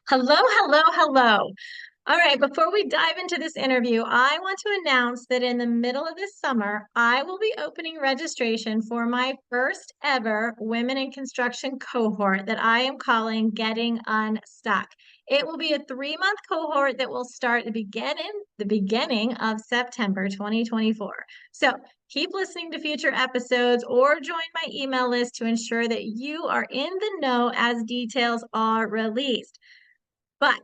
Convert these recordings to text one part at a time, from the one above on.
Hello, hello, hello. All right, before we dive into this interview, I want to announce that in the middle of this summer, I will be opening registration for my first ever Women in Construction cohort that I am calling Getting Unstuck. It will be a 3-month cohort that will start the beginning of September 2024. So keep listening to future episodes or join my email list to ensure that you are in the know as details are released. But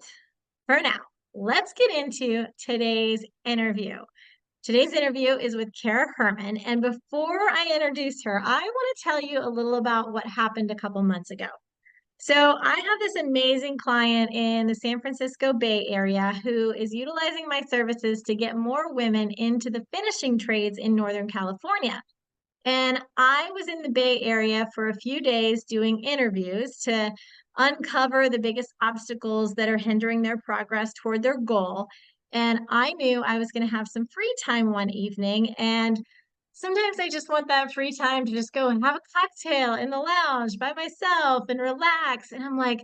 for now, let's get into today's interview. Today's interview is with Kara Hermann. And before I introduce her, I want to tell you a little about what happened a couple months ago. So, I have this amazing client in the San Francisco Bay Area who is utilizing my services to get more women into the finishing trades in Northern California. And I was in the Bay Area for a few days doing interviews to uncover the biggest obstacles that are hindering their progress toward their goal. And I knew I was going to have some free time one evening. And sometimes I just want that free time to just go and have a cocktail in the lounge by myself and relax. And I'm like,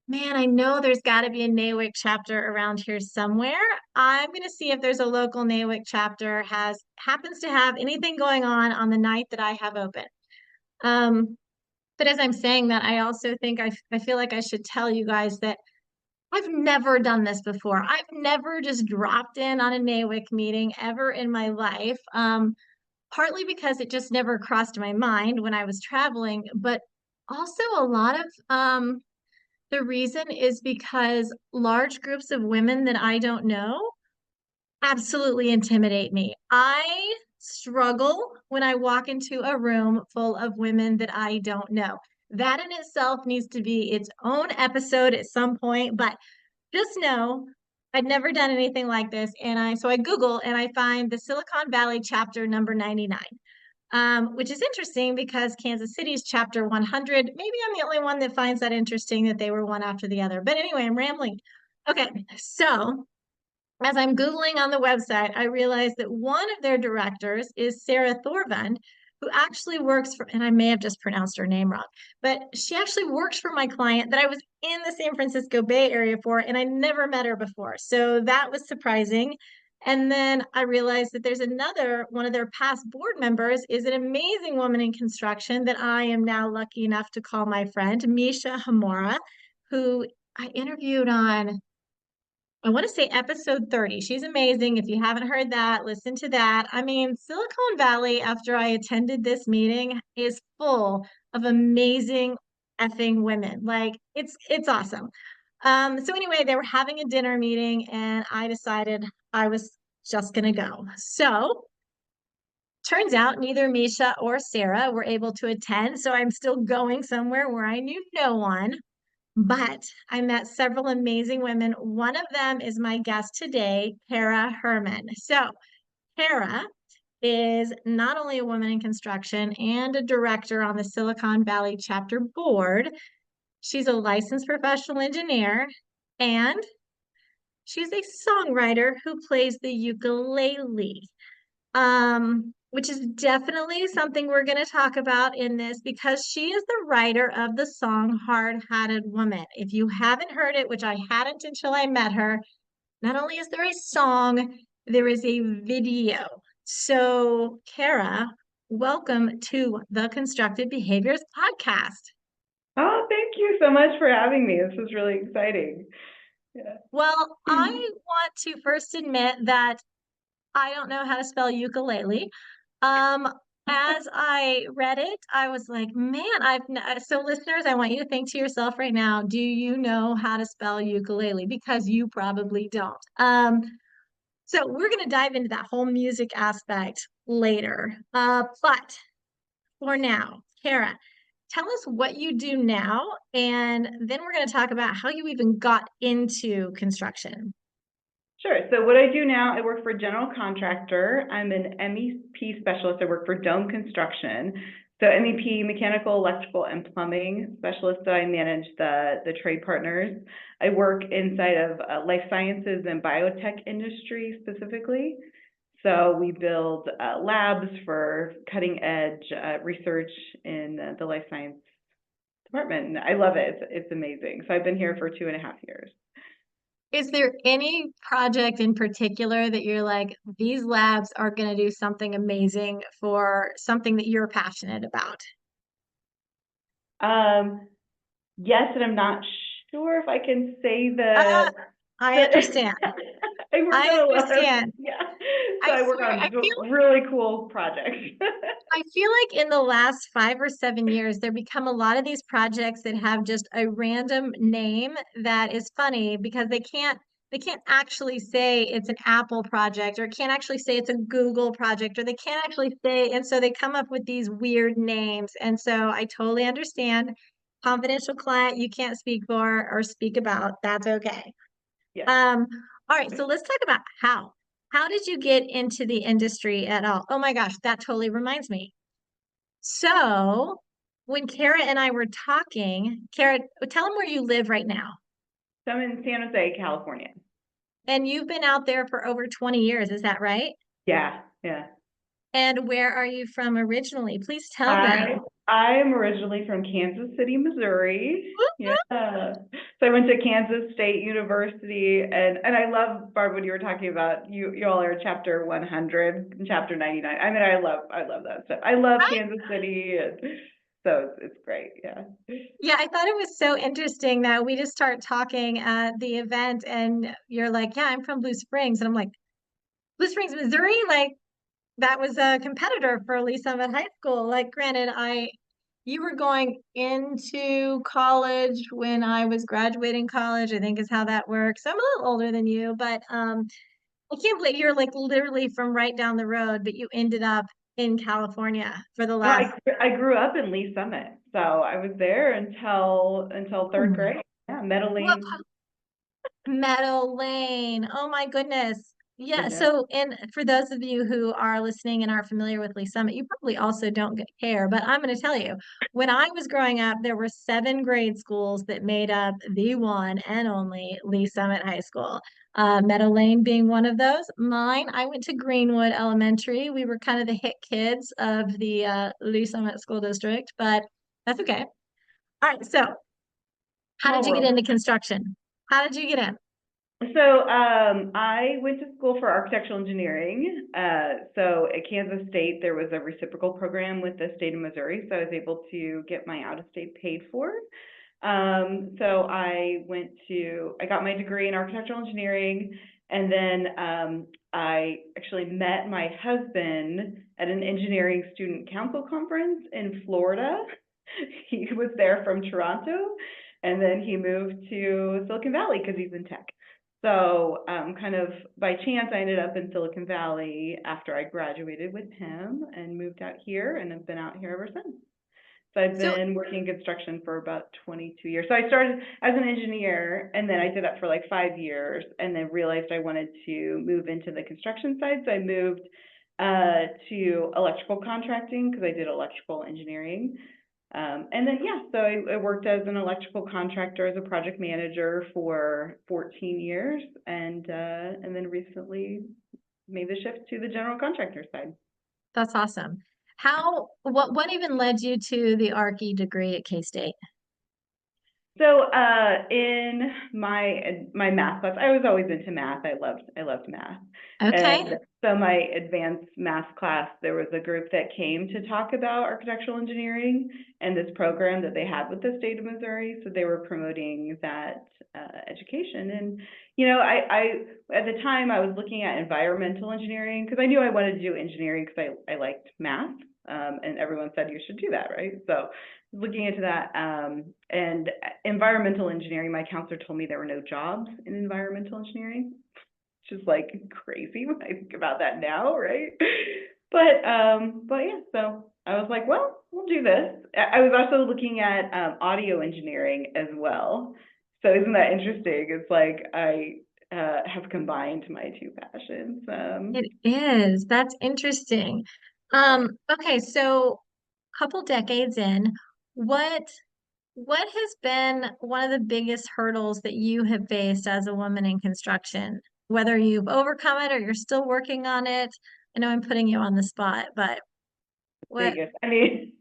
man, I know there's got to be a NAWIC chapter around here somewhere. I'm going to see if there's a local NAWIC chapter has happens to have anything going on the night that I have open. Um, but as I'm saying that, I also think I feel like I should tell you guys that I've never done this before. I've never just dropped in on a NAWIC meeting ever in my life. Partly because it just never crossed my mind when I was traveling, but also a lot of the reason is because large groups of women that I don't know absolutely intimidate me. I struggle when I walk into a room full of women that I don't know. That in itself needs to be its own episode at some point, but just know I'd never done anything like this. And I Google and I find the Silicon Valley chapter number 99. Which is interesting because Kansas City's chapter 100, maybe I'm the only one that finds that interesting that they were one after the other. But anyway, I'm rambling. Okay, so as I'm Googling on the website, I realized that one of their directors is Sarah Thorvund, who actually works for, and I may have just pronounced her name wrong, but she actually works for my client that I was in the San Francisco Bay Area for, and I never met her before. So that was surprising. And then I realized that there's another one of their past board members is an amazing woman in construction that I am now lucky enough to call my friend, Misha Hamora, who I interviewed on I want to say episode 30. She's amazing. If you haven't heard that, listen to that. I mean, Silicon Valley, after I attended this meeting, is full of amazing effing women. Like it's awesome. So anyway, they were having a dinner meeting and I decided I was just gonna go. So turns out neither Misha or Sarah were able to attend. So I'm still going somewhere where I knew no one. But I met several amazing women. One of them is my guest today, Kara Hermann. So, Kara is not only a woman in construction and a director on the Silicon Valley chapter board, she's a licensed professional engineer and she's a songwriter who plays the ukulele, which is definitely something we're going to talk about in this because she is the writer of the song Hard Hearted Woman. If you haven't heard it, which I hadn't until I met her, not only is there a song, there is a video. So, Kara, welcome to the Constructive Behaviors podcast. Oh, thank you so much for having me. This is really exciting. Yeah. Well, I want to first admit that I don't know how to spell ukulele. Um, as I read it, I was like, man, so listeners, I want you to think to yourself right now, do you know how to spell ukulele? Because you probably don't. So we're going to dive into that whole music aspect later. But for now, Kara, tell us what you do now, and then we're going to talk about how you even got into construction. Sure. So what I do now, I work for a general contractor. I'm an MEP specialist. I work for Dome Construction. So MEP, mechanical, electrical, and plumbing specialist. So I manage the trade partners. I work inside of life sciences and biotech industry specifically. So we build labs for cutting edge research in the life science department, and I love it. It's amazing. So I've been here for 2.5 years. Is there any project in particular that you're like, these labs are going to do something amazing for something that you're passionate about? Um, yes, and I'm not sure if I can say Uh, the I understand. I work I on a lot of, understand. yeah. So I I work swear, on really cool projects. I feel like in the last 5 or 7 years, there become a lot of these projects that have just a random name that is funny because they can't actually say it's an Apple project or can't actually say it's a Google project or they can't actually say, and so they come up with these weird names. And so I totally understand confidential client you can't speak for or speak about. That's okay. Yeah. Um, all right, so let's talk about how. How did you get into the industry at all? Oh my gosh, that totally reminds me. So when Kara and I were talking, Kara, tell them where you live right now. So I'm in San Jose, California. And you've been out there for over 20 years, is that right? Yeah, yeah. And where are you from originally? Please tell I them. I am originally from Kansas City, Missouri. Yeah. So I went to Kansas State University, and I love, Barb, when you were talking about you all are chapter 100 and chapter 99. I mean, I love that stuff. I love Kansas City, and so it's great. Yeah. Yeah, I thought it was so interesting that we just start talking at the event and you're like, yeah, I'm from Blue Springs. And I'm like, Blue Springs, Missouri? Like that was a competitor for Lee Summit High School. Like, granted, you were going into college when I was graduating college, I think is how that works. I'm a little older than you, but I can't believe you're like literally from right down the road, but you ended up in California for the No, last. I grew up in Lee Summit, so I was there until third Hmm. grade. Yeah, Meadow Well, Lane. Meadow Lane. Oh my goodness. Yeah. Yeah. So, and for those of you who are listening and are familiar with Lee Summit, you probably also don't care, but I'm going to tell you, when I was growing up, there were 7 grade schools that made up the one and only Lee Summit High School. Meadow Lane being one of those. Mine, I went to Greenwood Elementary. We were kind of the hit kids of the Lee Summit School District, but that's okay. All right. So, how did Small you get world. into construction? How did you get in? So I went to school for architectural engineering. So at Kansas State, there was a reciprocal program with the state of Missouri, so I was able to get my out-of-state paid for. So I got my degree in architectural engineering, and then I actually met my husband at an engineering student council conference in Florida. He was there from Toronto, and then he moved to Silicon Valley because he's in tech. So kind of by chance, I ended up in Silicon Valley after I graduated with him and moved out here, and have been out here ever since. So I've So been working in construction for about 22 years. So I started as an engineer, and then I did that for like 5 years, and then realized I wanted to move into the construction side. So I moved to electrical contracting because I did electrical engineering. And then, yeah, so I worked as an electrical contractor, as a project manager for 14 years, and then recently made the shift to the general contractor side. that's awesome. What even led you to the Archie degree at K-State? So in my math class, I was always into math. I loved math. Okay. And so my advanced math class, there was a group that came to talk about architectural engineering and this program that they had with the state of Missouri. So they were promoting that education. And I at the time I was looking at environmental engineering because I knew I wanted to do engineering because I liked math. And everyone said you should do that, right? So looking into that, and environmental engineering, my counselor told me there were no jobs in environmental engineering, which is like crazy when I think about that now, right? But yeah, so I was like, well, we'll do this. I was also looking at audio engineering as well. So isn't that interesting? It's like I have combined my two passions. It is. That's interesting. Okay, so couple decades in, what what has been one of the biggest hurdles that you have faced as a woman in construction? Whether you've overcome it or you're still working on it. I know I'm putting you on the spot, but what Biggest. I mean,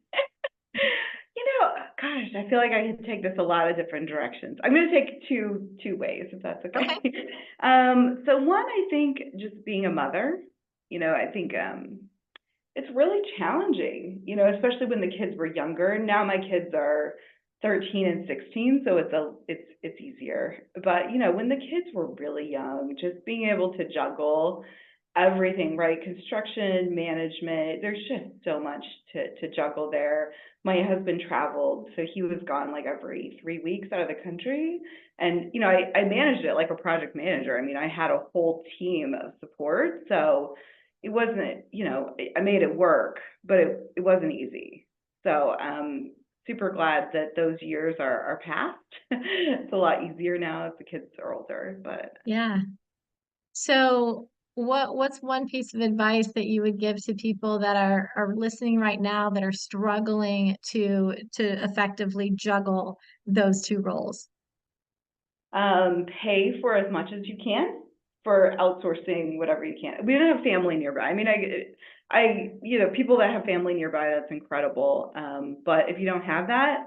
Gosh, I feel like I could take this a lot of different directions. I'm going to take two ways, if that's okay. Okay. So one, I think just being a mother, I think it's really challenging, especially when the kids were younger. Now my kids are 13 and 16, so it's easier. But when the kids were really young, just being able to juggle everything, right? Construction, management, there's just so much to juggle there. My husband traveled, so he was gone like every 3 weeks out of the country. And, I managed it like a project manager. I mean, I had a whole team of support. So it wasn't, I made it work, but it wasn't easy. So super glad that those years are past. It's a lot easier now as the kids are older, but Yeah. So what's one piece of advice that you would give to people that are listening right now that are struggling to effectively juggle those two roles? pay for as much as you can for outsourcing whatever you can. We don't have family nearby. I mean, people that have family nearby, that's incredible. But if you don't have that,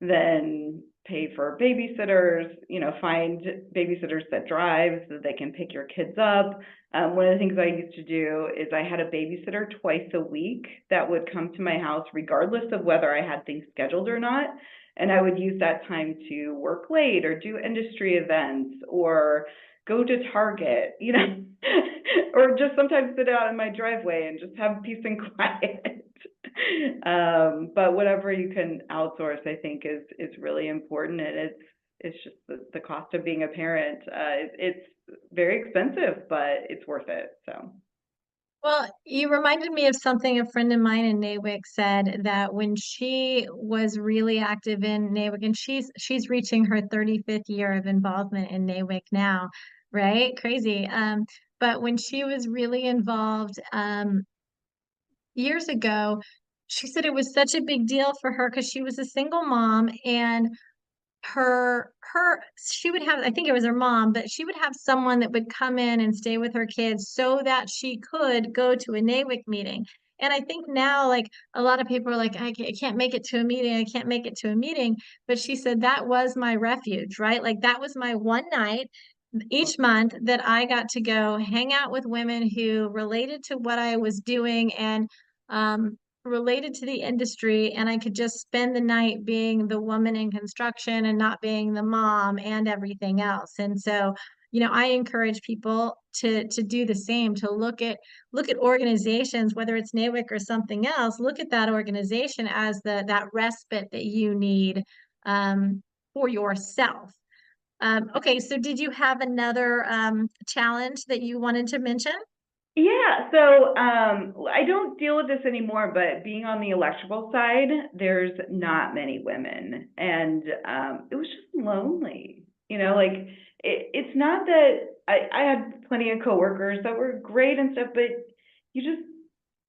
then pay for babysitters, find babysitters that drive so that they can pick your kids up. One of the things I used to do is I had a babysitter twice a week that would come to my house regardless of whether I had things scheduled or not. And I would use that time to work late or do industry events or go to Target, or just sometimes sit out in my driveway and just have peace and quiet. But whatever you can outsource, I think is really important, and it's just the cost of being a parent. It's very expensive, but it's worth it. So. Well, you reminded me of something a friend of mine in NAWIC said that when she was really active in NAWIC, and she's reaching her 35th year of involvement in NAWIC now, right? Crazy. But when she was really involved years ago, she said it was such a big deal for her because she was a single mom and her she would have, I think it was her mom, but she would have someone that would come in and stay with her kids so that she could go to a NAWIC meeting. And I think now, like a lot of people are like, I can't make it to a meeting, I can't make it to a meeting. But she said that was my refuge, right? Like that was my one night each month that I got to go hang out with women who related to what I was doing and related to the industry, and I could just spend the night being the woman in construction and not being the mom and everything else. And so, I encourage people to do the same, to look at organizations, whether it's NAWIC or something else, look at that organization as that respite that you need for yourself. Okay, so did you have another challenge that you wanted to mention? Yeah, so I don't deal with this anymore, but being on the electrical side, there's not many women, and it was just lonely. Like it's not that I had plenty of coworkers that were great and stuff, but you just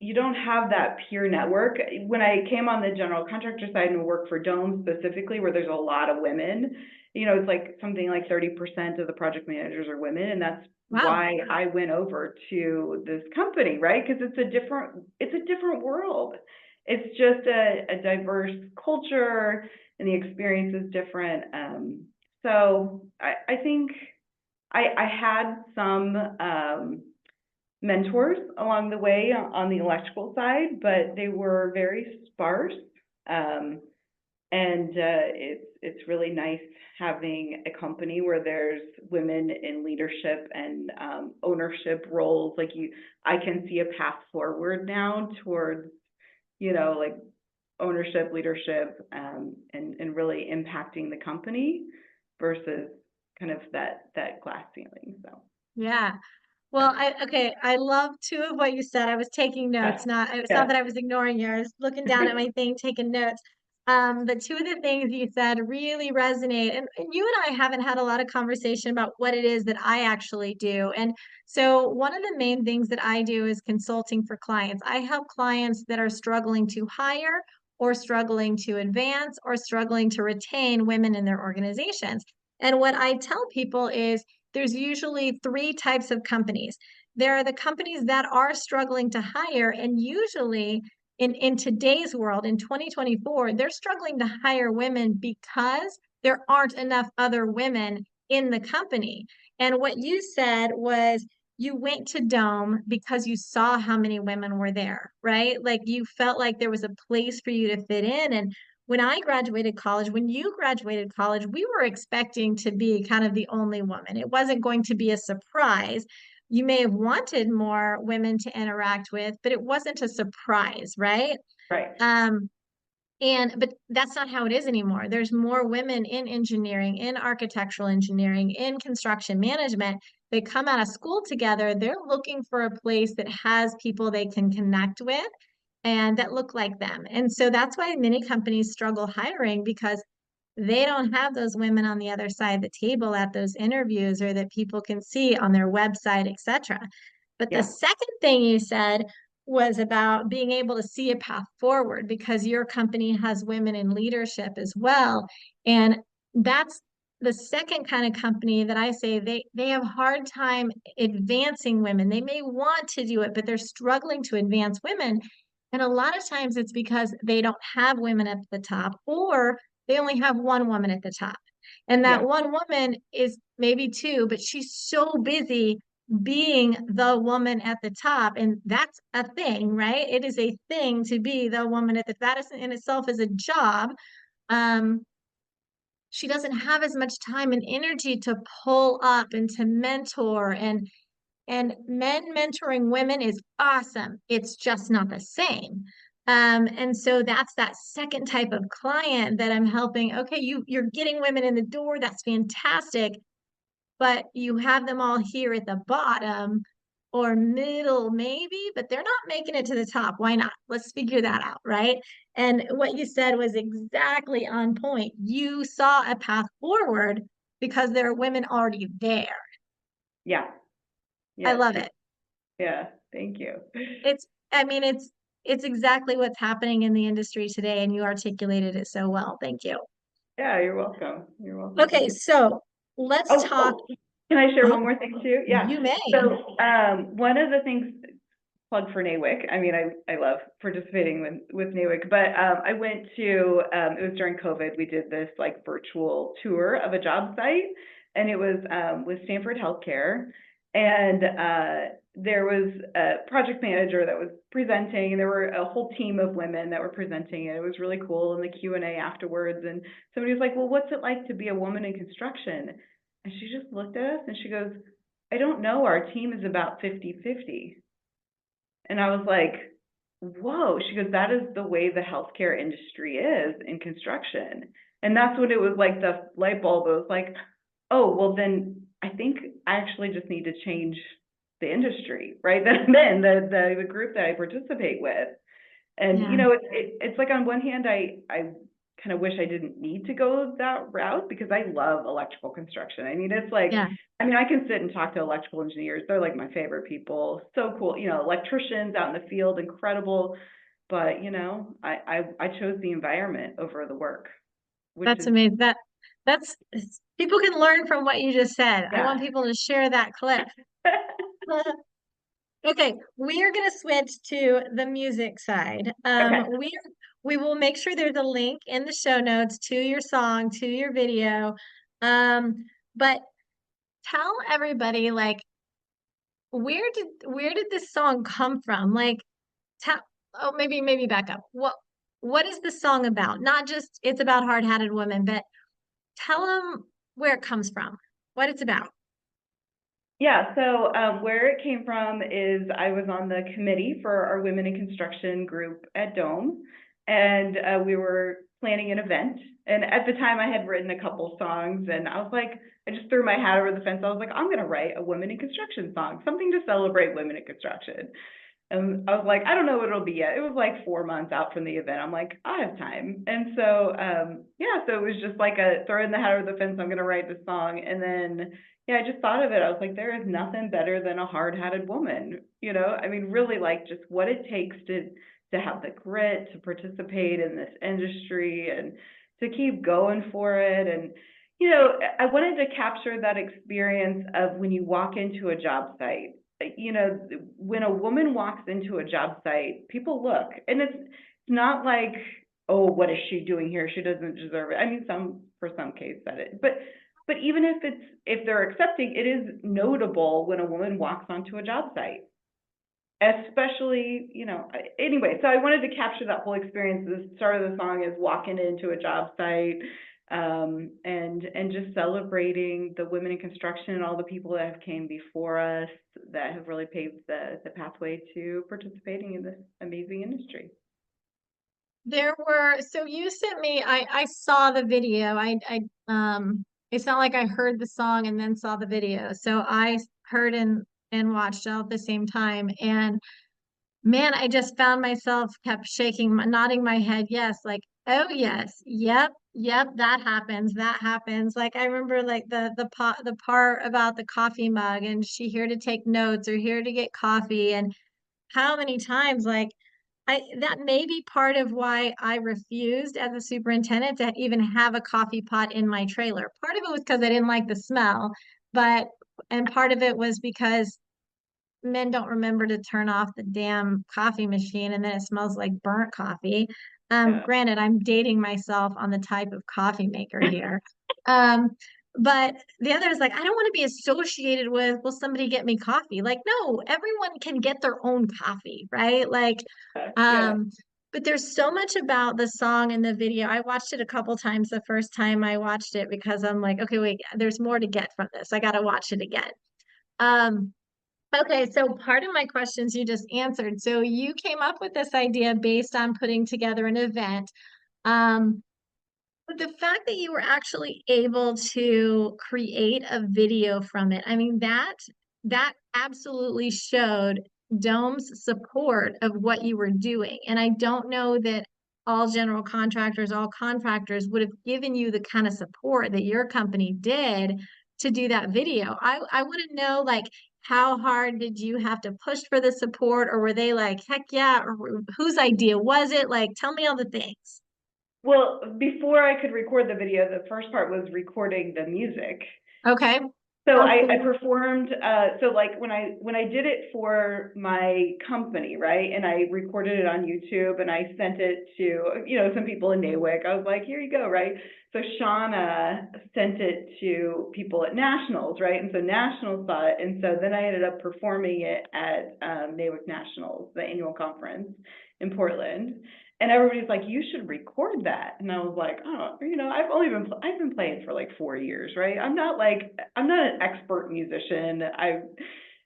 you don't have that peer network. When I came on the general contractor side and worked for Dome specifically, where there's a lot of women, it's like something like 30% of the project managers are women, and that's Wow. why I went over to this company, right? Because it's a different world. It's just a diverse culture, and the experience is different. So I think I had some mentors along the way on the electrical side, but they were very sparse. Um, and it's really nice having a company where there's women in leadership and ownership roles. Like I can see a path forward now towards, like ownership, leadership, and really impacting the company versus kind of that glass ceiling. So. Yeah. Well, I love two of what you said. I was taking Yeah. notes, it's not Yeah. that I was ignoring you. I was looking down at my thing, taking notes. But two of the things you said really resonate. And you and I haven't had a lot of conversation about what it is that I actually do. And so one of the main things that I do is consulting for clients. I help clients that are struggling to hire or struggling to advance or struggling to retain women in their organizations. And what I tell people is there's usually three types of companies. There are the companies that are struggling to hire, and usually in today's world, in 2024, they're struggling to hire women because there aren't enough other women in the company. And what you said was you went to Dome because you saw how many women were there, right? Like you felt like there was a place for you to fit in. And when I graduated college, when you graduated college, we were expecting to be kind of the only woman. It wasn't going to be a surprise. You may have wanted more women to interact with, but it wasn't a surprise, right? Right. Um, but that's not how it is anymore. There's more women in engineering, in architectural engineering, in construction management. They come out of school together. They're looking for a place that has people they can connect with and that look like them. And so that's why many companies struggle hiring because they don't have those women on the other side of the table at those interviews or that people can see on their website, etc. But the Yeah. second thing you said was about being able to see a path forward because your company has women in leadership as well. And that's the second kind of company that I say they have hard time advancing women. They may want to do it, but they're struggling to advance women. And a lot of times it's because they don't have women at the top or they only have one woman at the top. And that Yeah. one woman is maybe two, but she's so busy being the woman at the top. And that's a thing, right? It is a thing to be the woman at the that is in itself is a job. Um, she doesn't have as much time and energy to pull up and to mentor and men mentoring women is awesome. It's just not the same. And so that's that second type of client that I'm helping. Okay, you're getting women in the door. That's fantastic. But you have them all here at the bottom or middle, maybe, but they're not making it to the top. Why not? Let's figure that out, right? And what you said was exactly on point. You saw a path forward because there are women already there. Yeah. I Yes. love it. Yeah. Thank you. It's, I mean, it's exactly what's happening in the industry today, and you articulated it so well. Thank you. Yeah, you're welcome. You're welcome. Okay, so let's Oh, talk. oh, can I share uh one more thing too? Yeah. You may. So, one of the things, plug for NAWIC. I mean, I love participating with NAWIC, but I went to, it was during COVID, we did this like virtual tour of a job site, and it was with Stanford Healthcare. And there was a project manager that was presenting, and there were a whole team of women that were presenting, and it was really cool in the Q&A afterwards. And somebody was like, well, what's it like to be a woman in construction? And she just looked at us and she goes, I don't know, our team is about 50-50. And I was like, whoa. She goes, that is the way the healthcare industry is in construction. And that's what it was like, the light bulb. It was like, oh, well, then I think I actually just need to change the industry, right? Then the group that I participate with. And, Yeah, it's like on one hand, I kind of wish I didn't need to go that route because I love electrical construction. I mean, it's like, yeah. I can sit and talk to electrical engineers. They're like my favorite people. So cool. Electricians out in the field, incredible. But, I chose the environment over the work, which That's is, amazing. That's people can learn from what you just said. I yeah. want people to share that clip. Okay, we are going to switch to the music side. Okay. We will make sure there's a link in the show notes to your song, to your video. Um, but tell everybody like where did this song come from? Like tell oh maybe back up. What is the song about? Not just it's about hard-headed women, but tell them where it comes from, what it's about. Yeah, so where it came from is I was on the committee for our Women in Construction group at Dome, and we were planning an event. And at the time, I had written a couple songs, and I was like, I just threw my hat over the fence. I was like, I'm going to write a Women in Construction song, something to celebrate women in construction. And I was like, I don't know what it'll be yet. It was like 4 months out from the event. I'm like, I have time. And so, yeah, so it was just like a throw in the hat over the fence. I'm going to write this song. And then, yeah, I just thought of it. I was like, there is nothing better than a hard-headed woman, really like just what it takes to have the grit to participate in this industry and to keep going for it. And, I wanted to capture that experience of when you walk into a job site you know, when a woman walks into a job site, people look, and it's not like, oh, what is she doing here? She doesn't deserve it. I mean, for some case that it, but even if they're accepting, it is notable when a woman walks onto a job site. Especially, you know, anyway, so I wanted to capture that whole experience. The start of the song is walking into a job site, and just celebrating the women in construction and all the people that have came before us that have really paved the pathway to participating in this amazing industry. So you sent me, I saw the video. It's not like I heard the song and then saw the video. So I heard and watched all at the same time. And man, I just found myself kept nodding my head. Yes, like, oh yes, yep, that happens. That happens. Like I remember like the part about the coffee mug and she here to take notes or here to get coffee and how many times like that may be part of why I refused as a superintendent to even have a coffee pot in my trailer. Part of it was because I didn't like the smell, but and part of it was because men don't remember to turn off the damn coffee machine and then it smells like burnt coffee. Yeah. Granted, I'm dating myself on the type of coffee maker here. Um, but the other is like, I don't want to be associated with, will somebody get me coffee? Like, no, everyone can get their own coffee, right? Like, Yeah. um, but there's so much about the song and the video. I watched it a couple times the first time I watched it because I'm like, okay, wait, there's more to get from this. I got to watch it again. Um, Okay, so part of my questions you just answered. So you came up with this idea based on putting together an event. Um, but the fact that you were actually able to create a video from it, I mean, that absolutely showed Dome's support of what you were doing. And I don't know that all general contractors, all contractors would have given you the kind of support that your company did to do that video. I want to know like how hard did you have to push for the support, or were they like, heck yeah, or whose idea was it? Like, tell me all the things. Well, before I could record the video, the first part was recording the music. Okay. So Oh, I cool. performed, so like when I did it for my company, right, and I recorded it on YouTube and I sent it to, you know, some people in NAWIC. I was like, here you go, right? So Shauna sent it to people at Nationals, right? And so Nationals saw it, and so then I ended up performing it at NAWIC Nationals, the annual conference in Portland. And everybody's like, you should record that. And I was like, oh, you know, I've been playing for like 4 years, right? I'm not an expert musician.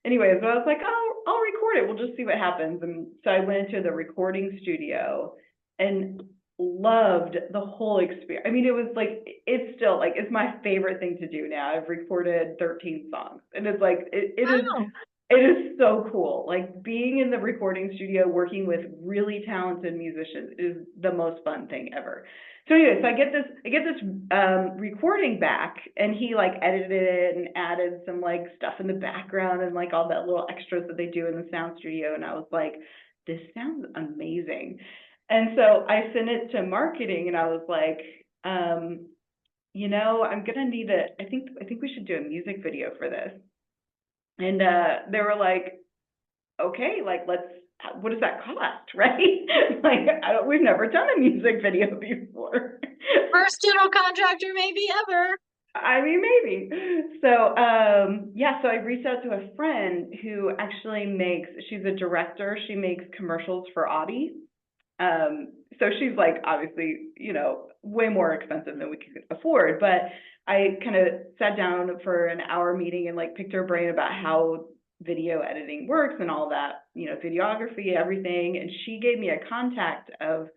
Anyways, so I was like, oh, I'll record it. We'll just see what happens. And so I went into the recording studio and loved the whole experience. I mean, it was like, it's still like, it's my favorite thing to do now. I've recorded 13 songs, and it's like, Wow. it is so cool. Like being in the recording studio, working with really talented musicians is the most fun thing ever. So anyway, so I get this recording back, and he like edited it and added some like stuff in the background and like all that little extras that they do in the sound studio. And I was like, this sounds amazing. And so I sent it to marketing, and I was like, you know, I'm gonna need I think we should do a music video for this. And they were like, okay, like what does that cost, right? Like we've never done a music video before. First general contractor maybe ever. I mean, maybe. So yeah, so I reached out to a friend who actually she's a director. She makes commercials for Audi. So she's like, obviously, you know, way more expensive than we could afford. But I kind of sat down for an hour meeting and like picked her brain about how video editing works and all that, you know, videography, everything. And she gave me a contact of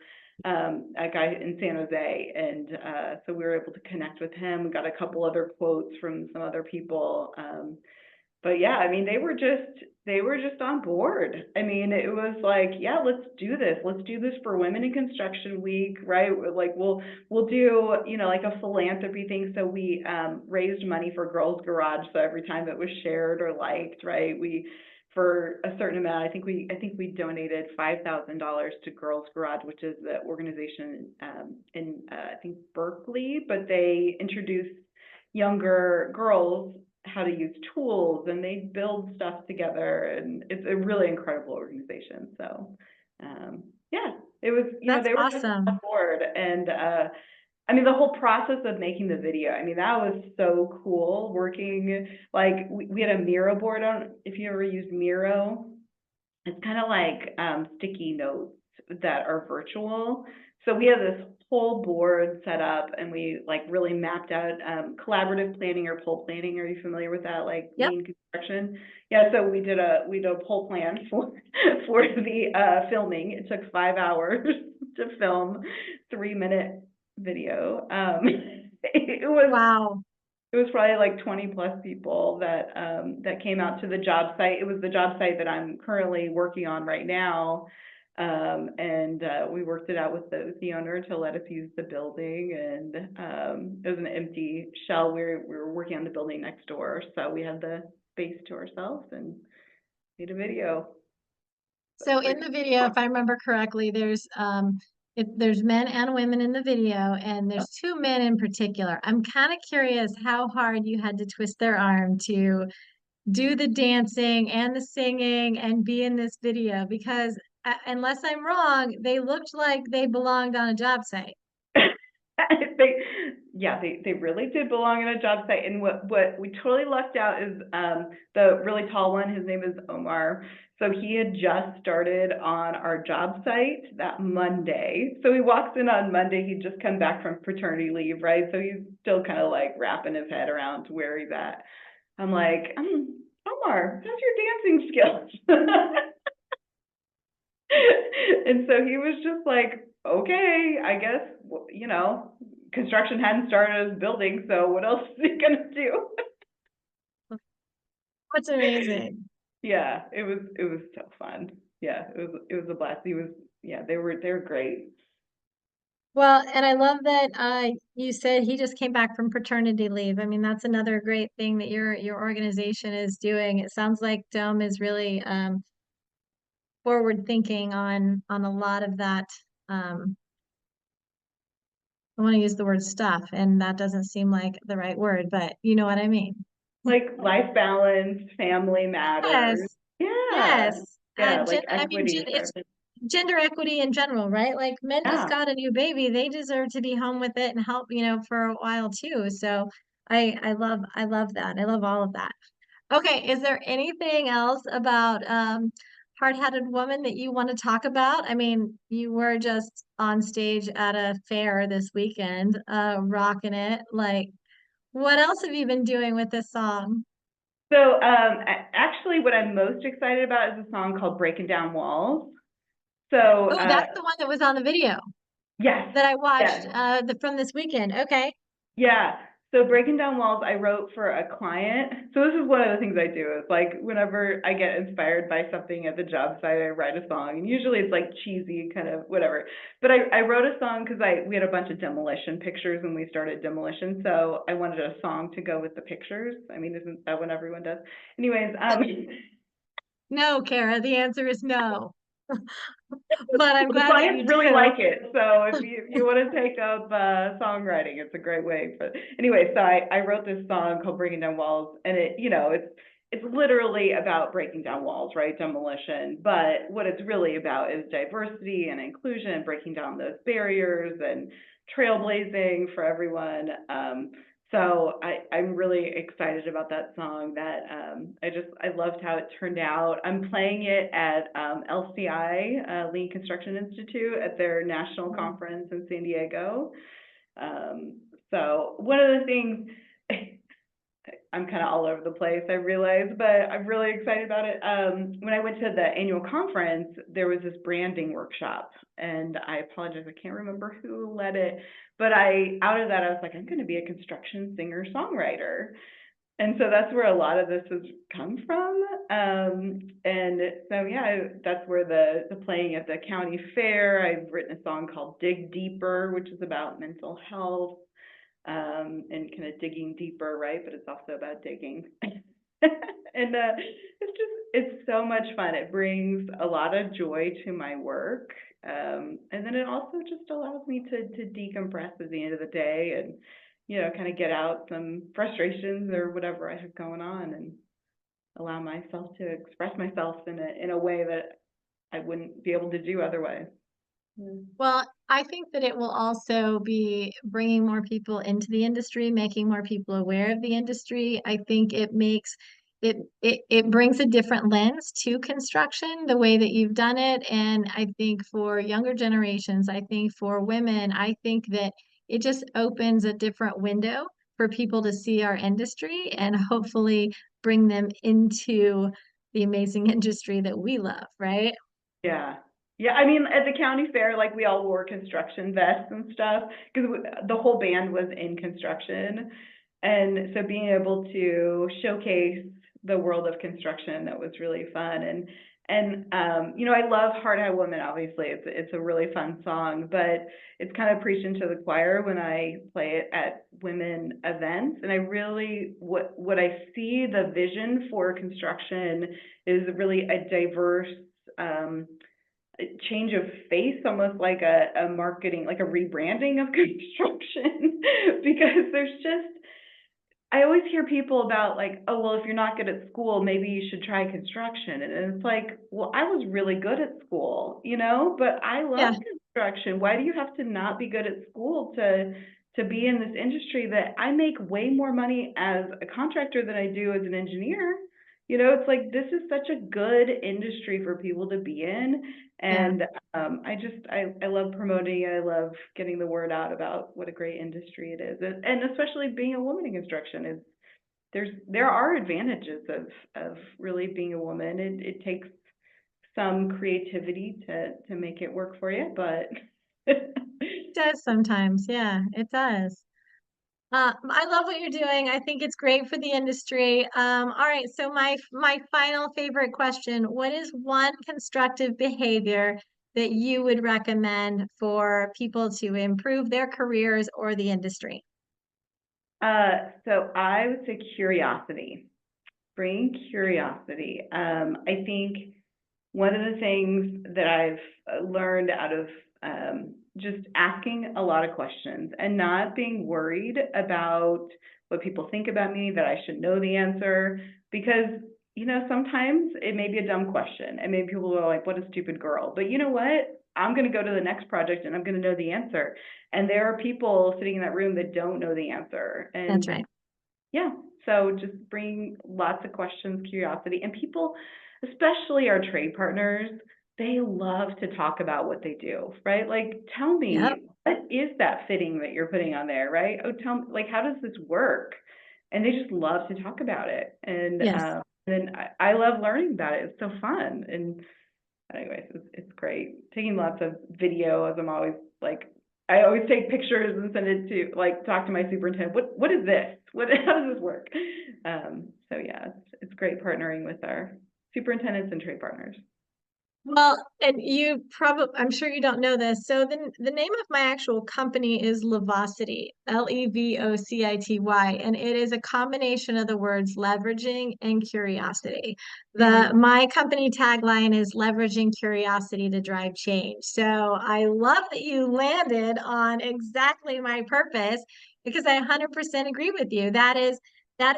a guy in San Jose. And so we were able to connect with him. We got a couple other quotes from some other people. But yeah, I mean, they were just on board. I mean, it was like, yeah, let's do this. Let's do this for Women in Construction Week, right? Like we'll do, you know, like a philanthropy thing. So we raised money for Girls Garage. So every time it was shared or liked, right, for a certain amount, I think we donated $5,000 to Girls Garage, which is the organization in I think Berkeley, but they introduce younger girls how to use tools, and they build stuff together, and it's a really incredible organization. So, yeah, it was, That's they were just on awesome. board, and I mean, the whole process of making the video, I mean, that was so cool working, like, we had a Miro board on, if you ever used Miro, it's kind of like sticky notes that are virtual. So we have this whole board set up, and we like really mapped out collaborative planning or pole planning. Are you familiar with that? Like Yep. lean construction? Yeah. So we did a pole plan for the filming. It took 5 hours to film 3 minute video. It was Wow. it was probably like 20 plus people that that came out to the job site. It was the job site that I'm currently working on right now. And we worked it out with the owner to let us use the building, and it was an empty shell. We were working on the building next door, so we had the space to ourselves and made a video. So So in pretty the video, fun. if I remember correctly, there's men and women in the video, and there's two men in particular. I'm kind of curious how hard you had to twist their arm to do the dancing and the singing and be in this video because unless I'm wrong, they looked like they belonged on a job site. They, yeah, they really did belong in a job site. And what we totally lucked out is the really tall one, his name is Omar. So he had just started on our job site that Monday. So he walks in on Monday, he'd just come back from paternity leave, right? So he's still kind of like wrapping his head around where he's at. I'm like, Omar, how's your dancing skills? And so he was just like, okay, I guess, construction hadn't started as building, so what else is he gonna do? What's amazing. Yeah, it was so fun. Yeah, it was a blast. Yeah, they were great. Well, and I love that you said he just came back from paternity leave. I mean, that's another great thing that your organization is doing. It sounds like Dome is really forward thinking on a lot of that. Um, I want to use the word stuff, and that doesn't seem like the right word, but you know what I mean. Like life balance, family matters. Yes, Yeah, yes. yeah, Gen like I mean, equity for it's everything. gender equity in general, right? Like men just Yeah. got a new baby, they deserve to be home with it and help, for a while too. So I love that. I love all of that. Okay, is there anything else about Hard-Headed Woman that you want to talk about? I mean, you were just on stage at a fair this weekend, rocking it. Like, what else have you been doing with this song? So actually, what I'm most excited about is a song called "Breaking Down Walls." So Oh, that's the one that was on the video yes, that I watched yes. from this weekend. Okay. Yeah. So breaking down walls, I wrote for a client. So this is one of the things I do is like whenever I get inspired by something at the job site, I write a song. And usually it's like cheesy, kind of whatever. But I wrote a song because we had a bunch of demolition pictures when we started demolition. So I wanted a song to go with the pictures. I mean, isn't that what everyone does? Anyways, No, Kara, the answer is no. But I'm the glad that you clients really do. like it. So if you want to take up songwriting, it's a great way. But anyway, so I wrote this song called Breaking Down Walls, and it's literally about breaking down walls, right? Demolition. But what it's really about is diversity and inclusion, breaking down those barriers and trailblazing for everyone. So I'm really excited about that song. That I loved how it turned out. I'm playing it at LCI, Lean Construction Institute, at their national conference in San Diego. So one of the things, I'm kind of all over the place, I realize, but I'm really excited about it. When I went to the annual conference, there was this branding workshop, and I apologize, I can't remember who led it, but out of that, I was like, I'm going to be a construction singer-songwriter. And so that's where a lot of this has come from. And so, yeah, that's where the playing at the county fair. I've written a song called Dig Deeper, which is about mental health, and kind of digging deeper, right? But it's also about digging. And it's so much fun. It brings a lot of joy to my work. And then it also just allows me to decompress at the end of the day and kind of get out some frustrations or whatever I have going on and allow myself to express myself in a way that I wouldn't be able to do otherwise. Well, I think that it will also be bringing more people into the industry, making more people aware of the industry. I think it makes it brings a different lens to construction, the way that you've done it. And I think for younger generations, I think for women, I think that it just opens a different window for people to see our industry and hopefully bring them into the amazing industry that we love, right? Yeah. Yeah, I mean, at the county fair, like we all wore construction vests and stuff because the whole band was in construction. And so being able to showcase the world of construction, that was really fun. And I love Heart High Woman, obviously. It's a really fun song, but it's kind of preaching to the choir when I play it at women events. And I really, what I see the vision for construction is really a diverse change of face, almost like a marketing, like a rebranding of construction, because there's just, I always hear people about like, oh, well, if you're not good at school, maybe you should try construction. And it's like, well, I was really good at school, but I love Yeah, construction. Why do you have to not be good at school to be in this industry that I make way more money as a contractor than I do as an engineer? It's like this is such a good industry for people to be in. yeah. And I love promoting it. I love getting the word out about what a great industry it is. And especially being a woman in construction is there are advantages of really being a woman. It takes some creativity to make it work for you, but Does sometimes. Yeah, it does. I love what you're doing. I think it's great for the industry. All right, so my final favorite question, what is one constructive behavior that you would recommend for people to improve their careers or the industry? so I would say curiosity. Bring curiosity. I think one of the things that I've learned out of just asking a lot of questions and not being worried about what people think about me, that I should know the answer, because sometimes it may be a dumb question and maybe people are like, what a stupid girl. But you know what? I'm going to go to the next project and I'm going to know the answer. And there are people sitting in that room that don't know the answer. That's And right. yeah, so just bring lots of questions, curiosity, and people, especially our trade partners, they love to talk about what they do, right? Like, tell Yep. me, what is that fitting that you're putting on there, right? Oh, tell me, like, how does this work? And they just love to talk about it. Yes. And I love learning about it. It's so fun. And anyways, it's great. Taking lots of videos. I'm always like, I always take pictures and send it to like talk to my superintendent. What is this? How does this work? So yeah, it's great partnering with our superintendents and trade partners. Well, and I'm sure you don't know this. So the name of my actual company is Levocity, Levocity, and it is a combination of the words leveraging and curiosity. Mm-hmm. My company tagline is leveraging curiosity to drive change. So I love that you landed on exactly my purpose because I 100% agree with you. That is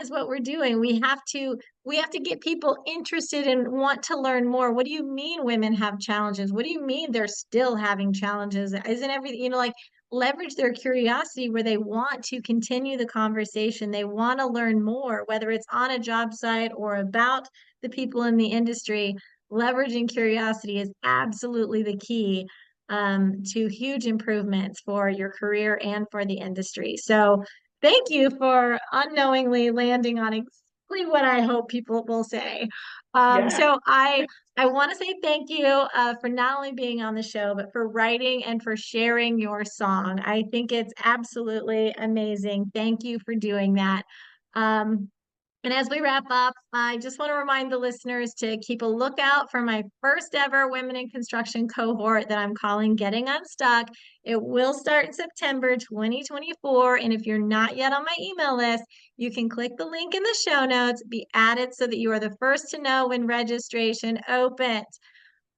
what we're doing. We have to get people interested and want to learn more. What do you mean women have challenges? What do you mean they're still having challenges? Isn't everything, like leverage their curiosity where they want to continue the conversation. They want to learn more, whether it's on a job site or about the people in the industry. Leveraging curiosity is absolutely the key to huge improvements for your career and for the industry. So thank you for unknowingly landing on exactly what I hope people will say. Yeah, So I want to say thank you for not only being on the show, but for writing and for sharing your song. I think it's absolutely amazing. Thank you for doing that. Um, and as we wrap up, I just want to remind the listeners to keep a lookout for my first ever Women in Construction cohort that I'm calling Getting Unstuck. It will start in September 2024. And if you're not yet on my email list, you can click the link in the show notes, be added so that you are the first to know when registration opens.